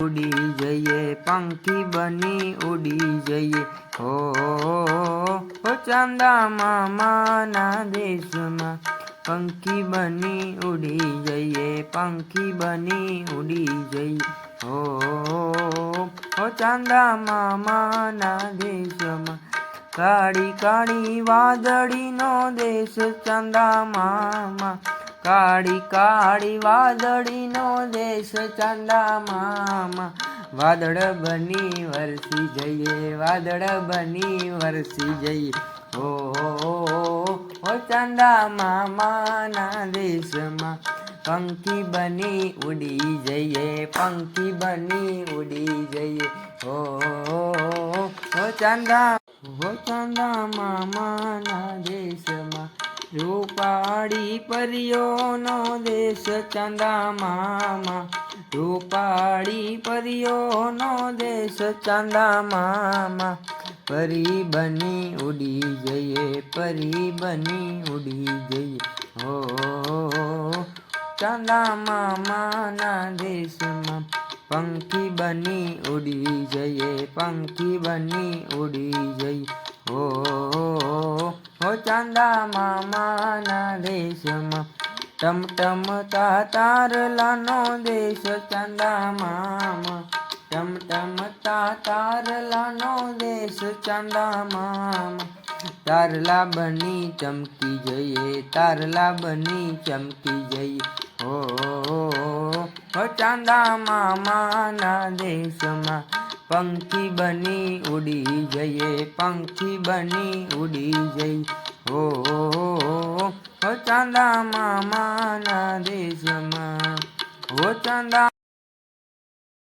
उड़ी जइए पंखी बनी उड़ी जइए हो चांदा मामा ना देश में पंखी बनी उड़ी जइए पंखी बनी उड़ी जइए हो चांदा मामा ना देश में काड़ी काड़ी वादड़ी नो देश चांदा मामा काड़ी काड़ी वादड़ी नो देश चांदा मामा वादड़ बनी वरसी जइए वादड़ बनी वरसी जइए हो चांदा मामा ना देश में पंखी बनी उड़ी जइए पंखी बनी उड़ी जइए हो चांदा मामा ना देश में रूपाड़ी परियो नो देश चांदा मामा रूपाड़ी परियो नो देश चांदा मामा परी बनी उड़ी जइए परी बनी उड़ी जइए हो चांदा मामा ना देश में पंखी बनी उड़ी जइए पंखी बनी उड़ी जइए हो चांदा मामा ना देश में टम टम तार लानो देश चांदा मामा टम टम तार लानो देश चांदा मामा तारला बनी चमकी जइए तारला बनी चमकी जइए हो चांदा मामा ना देश में पंखी बनी उड़ी जइए पंखी बनी उड़ी जइए हो चांदा मामा ना देश में हो चांदा